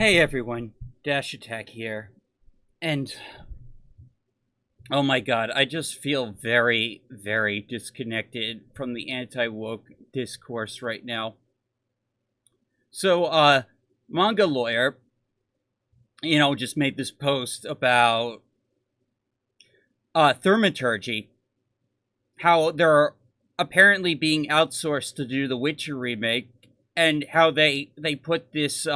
Hey everyone, Dash Attack here, and oh my god, I just feel very, very disconnected from the anti-woke discourse right now. So, Manga Lawyer, just made this post about Thaumaturge, how they're apparently being outsourced to do the Witcher remake, and how they put this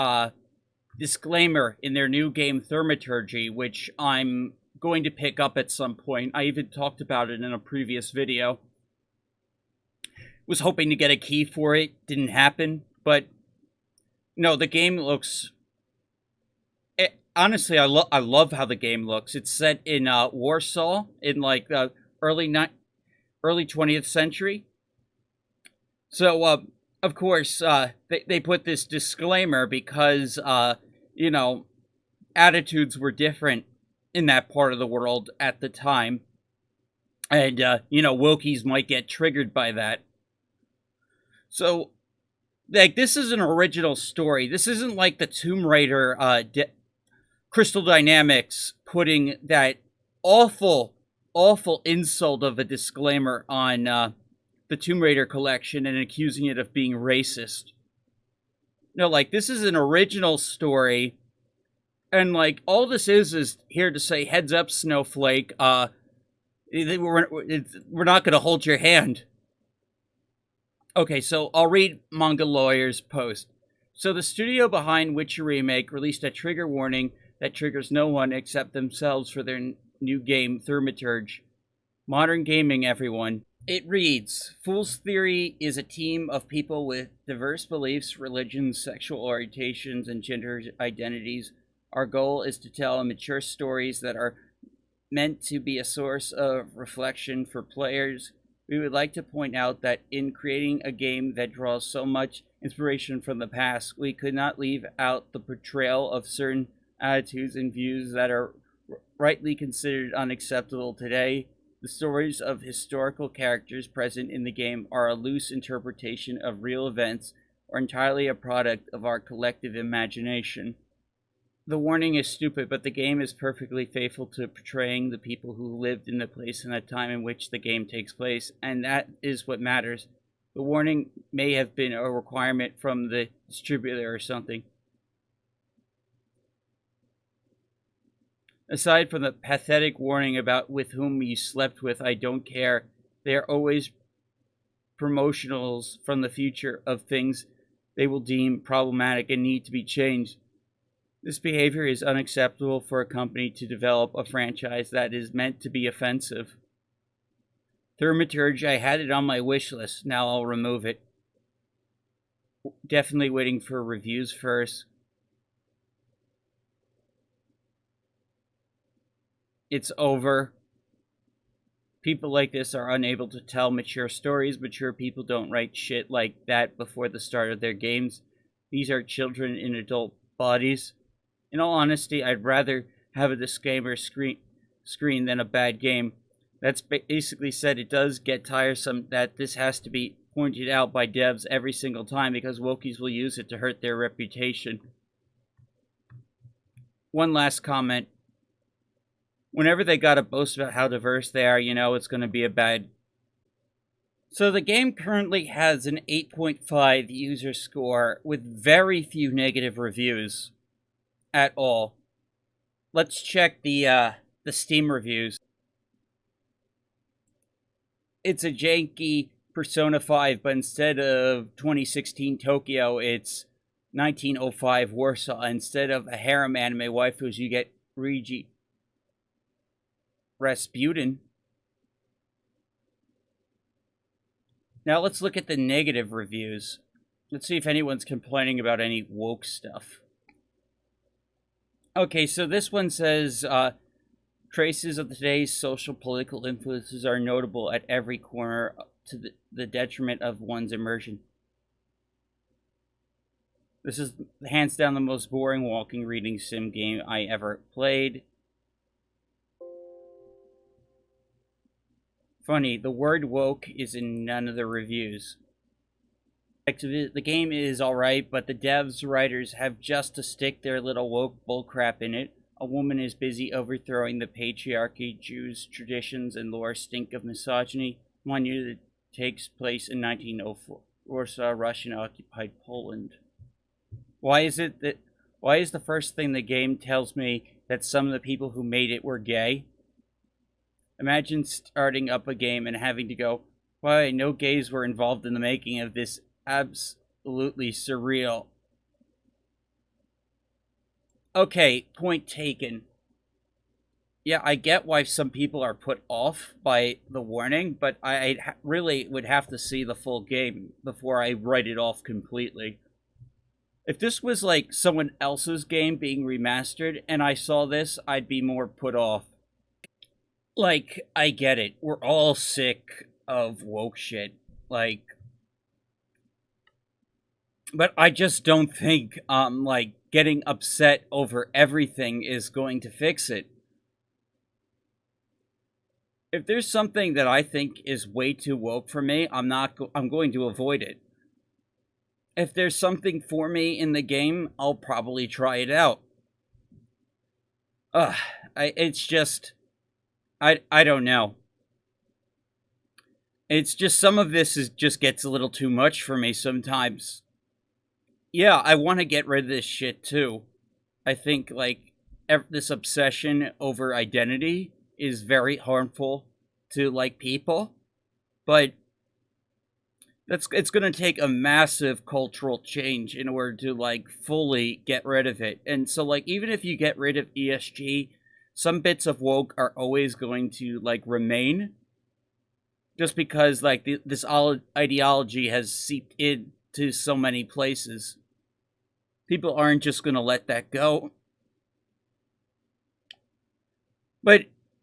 disclaimer in their new game Thaumaturge, which I'm going to pick up at some point. I even talked about it in a previous video. Was hoping to get a key for it, didn't happen, but no, the game looks. Honestly, I love how the game looks. It's set in Warsaw in like the early 20th century. So of course they put this disclaimer because you know attitudes were different in that part of the world at the time. And, Wokies might get triggered by that. So, like, this is an original story. This isn't like the Tomb Raider Crystal Dynamics putting that awful, awful insult of a disclaimer on the Tomb Raider collection and accusing it of being racist. No, like, this is an original story. And, like, all this is here to say, heads up, Snowflake, we're not going to hold your hand. Okay, so I'll read Manga Lawyer's post. So the studio behind Witcher Remake released a trigger warning that triggers no one except themselves for their new game, Thaumaturge. Modern gaming, everyone. It reads, Fool's Theory is a team of people with diverse beliefs, religions, sexual orientations, and gender identities. Our goal is to tell mature stories that are meant to be a source of reflection for players. We would like to point out that in creating a game that draws so much inspiration from the past, we could not leave out the portrayal of certain attitudes and views that are rightly considered unacceptable today. The stories of historical characters present in the game are a loose interpretation of real events or entirely a product of our collective imagination. The warning is stupid, but the game is perfectly faithful to portraying the people who lived in the place and the time in which the game takes place, and that is what matters. The warning may have been a requirement from the distributor or something. Aside from the pathetic warning about with whom you slept with, I don't care. They are always promotionals from the future of things they will deem problematic and need to be changed. This behavior is unacceptable for a company to develop a franchise that is meant to be offensive. Thaumaturge, I had it on my wish list. Now I'll remove it. Definitely waiting for reviews first. It's over. People like this are unable to tell mature stories. Mature people don't write shit like that before the start of their games. These are children in adult bodies. In all honesty, I'd rather have a disclaimer screen than a bad game. That's basically said. It does get tiresome that this has to be pointed out by devs every single time because wokies will use it to hurt their reputation. One last comment. Whenever they gotta boast about how diverse they are, it's gonna be a bad. So the game currently has an 8.5 user score with very few negative reviews at all. Let's check the Steam reviews. It's a janky Persona 5, but instead of 2016 Tokyo, it's 1905 Warsaw. Instead of a harem anime waifus, you get Rigi Rasputin. Now let's look at the negative reviews. Let's see if anyone's complaining about any woke stuff. Okay, so this one says, traces of today's social political influences are notable at every corner to the detriment of one's immersion. This is hands down the most boring walking reading sim game I ever played. Funny, the word woke is in none of the reviews. The game is alright, but the devs, writers have just to stick their little woke bullcrap in it. A woman is busy overthrowing the patriarchy, Jews, traditions, and lore stink of misogyny. 1 year that takes place in 1904, Warsaw, Russian-occupied Poland. Why is the first thing the game tells me that some of the people who made it were gay? Imagine starting up a game and having to go, why, no gays were involved in the making of this. Absolutely surreal. Okay, point taken. Yeah, I get why some people are put off by the warning, but I really would have to see the full game before I write it off completely. If this was like someone else's game being remastered and I saw this, I'd be more put off. Like, I get it. We're all sick of woke shit. Like, but I just don't think, like, getting upset over everything is going to fix it. If there's something that I think is way too woke for me, I'm going to avoid it. If there's something for me in the game, I'll probably try it out. It's just, I don't know. It's just some of this just gets a little too much for me sometimes. Yeah, I want to get rid of this shit too. I think, like, this obsession over identity is very harmful to, like, people. But it's going to take a massive cultural change in order to, like, fully get rid of it. And so, like, even if you get rid of ESG, some bits of woke are always going to, like, remain. Just because, like, this ideology has seeped into so many places. People aren't just going to let that go. But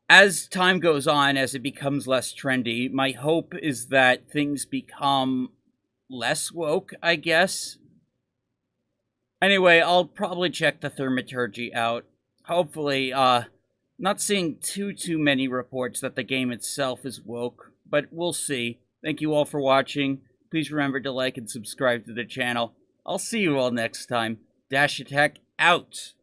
as time goes on, as it becomes less trendy, my hope is that things become less woke, I guess. Anyway, I'll probably check the Thaumaturge out. Hopefully, not seeing too many reports that the game itself is woke, but we'll see. Thank you all for watching. Please remember to like and subscribe to the channel. I'll see you all next time. Dash Attack out!